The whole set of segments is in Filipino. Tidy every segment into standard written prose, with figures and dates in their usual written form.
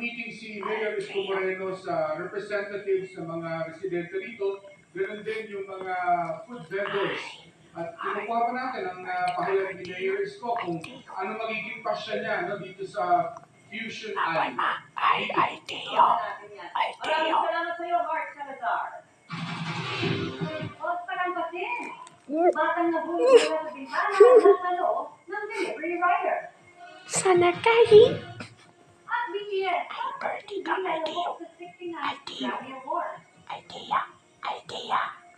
nakipag-meeting si Mayor Isko Moreno sa representatives ng mga residente rito, ganoon din yung mga food vendors. At kinukuha pa natin ang pahayag ni Mayor Isko kung ano magiging pasya niya no, dito sa Fusion Alley. Teo. Maraming salamat sa iyo, Mark Salazar. Huwag pa lang kasi. Batang nabulog nila sa bintana ng talo ng delivery rider. Sana kahit At BTS, birthday ka kay Teo. sa 69th Grammy Award. Idea.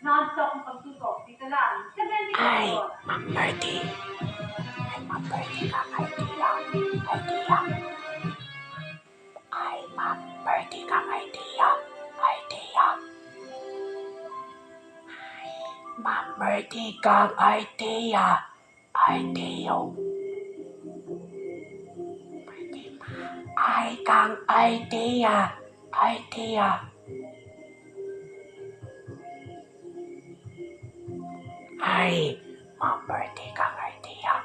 Non-stop ang pagtutok dito lang sa 24 Ay, oras. Ma'am Birthday. Ma'am Birthday ka kay Teo. Ay, Ma'am Birthday ka kay Teo. Ma'am Birthday ka kay Teo. Ay, kang idea. Ay, Ma'am Birthday ka kay Teo.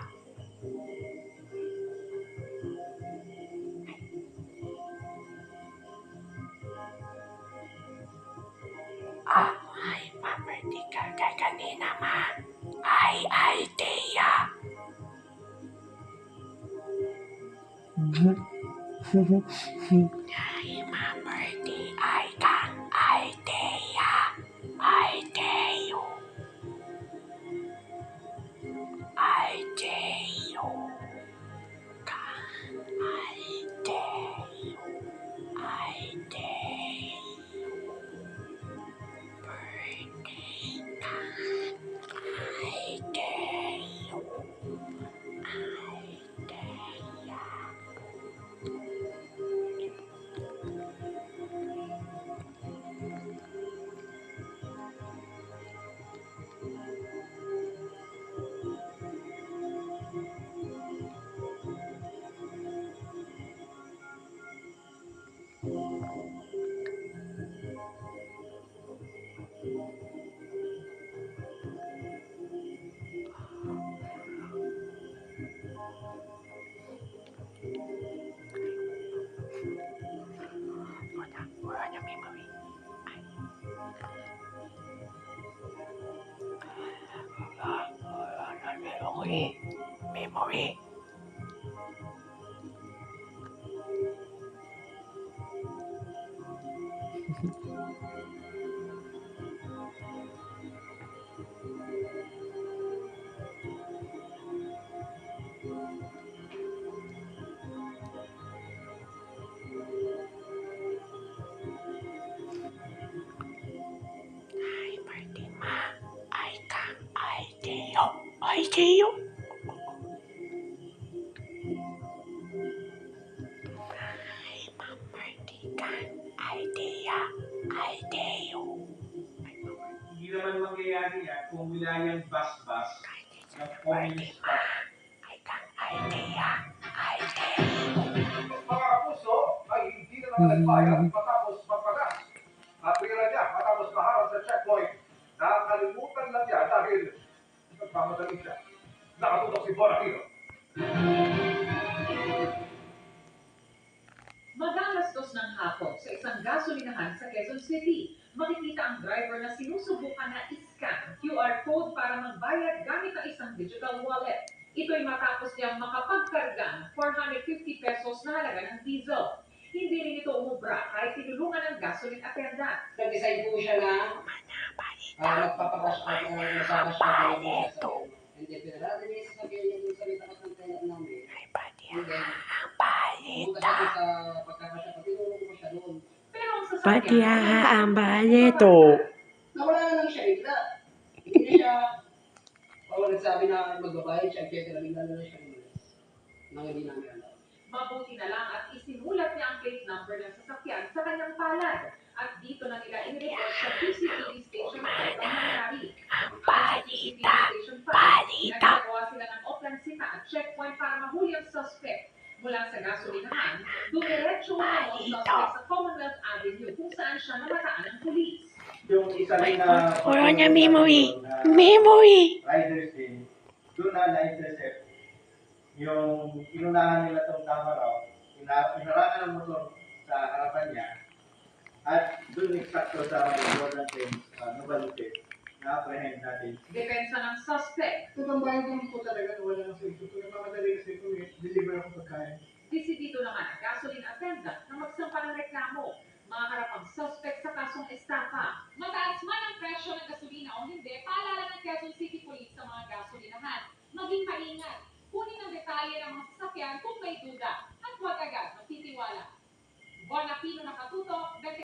Ay, Ma'am Birthday ka kay kanina, Ma. Ay, idea. Ay, Ma'am Birthday, ay kang idea. Wala niya memory. Memory. Ay, birthday, Ma. Ay, kang idea. Ay, Ma'am Birthday kang idea. Hindi naman mangyayari yan kung wilayang bas-bas ng communist party. Ay, kang idea. Mga kapuso ay hindi na naman nagbayad matapos magpagas. At pira niya matapos maharap sa checkpoint. Nakakalimutan lang niya dahil nagmamadali siya. Nakatutok si Boracino. Mag-alas-dos ng hapon sa isang gasolinahan sa Quezon City, makikita ang driver na sinusubukan na i-scan QR code para magbayad gamit ang isang digital wallet. Ito'y matapos niyang makapagkarga ng 450 pesos na halaga ng diesel. Hindi rin ito umubra kahit tinulungan ng gasoline attendant. Nag-decide po siya na magpapagas at masagas na po. Hindi pinarada niya sa sabihin niya yung salita ko ng kailan namin. And then, pumunta siya sa pagkakasya. Patinulong ko siya doon. Pero ang Pati sasakyan, ang balito. Nawala na lang siya bigla. Hindi na siya, nagsabi na magbabayad siya, kaya bigla na lang siya lumalas. Nang hindi namin alam. mabuti na lang at isinulat niya ang plate number ng sasakyan sa kanyang palad. At dito na nila in-report sa CCTV Station 5 ang nangyari. Ang CCTV Station 5, nagkagawa sila ng oplansita at checkpoint para mahuli ang suspect. Mula sa gasolinahan, dumiretso na ang suspect sa Commonwealth Avenue kung saan siya namataan ng pulis. Yung isa rin na... Wala niya memory. Memory. Riders din, doon na na-intercept yung inunahan nila itong tama raw, inarangan ng motor sa harapan niya at doon eksakto sa important things, novality na apprehend natin. Depensa ng suspect. Tutambayan ko lang po talaga na wala nang safety. Kung nagmamadali kasi kung deliver ako pagkain. Desidido naman ang gasoline attendant na magsampa ng reklamo. Makaharap ang suspect sa kasong estafa. Mataas man ang presyo ng gasolina o hindi, paalala ng Quezon City Police sa mga gasolinahan. Maging maingat. Kunin ang detalye ng mga sasakyan kung may duda at huwag agad magtitiwala. Bon Aquino, Nakatuto,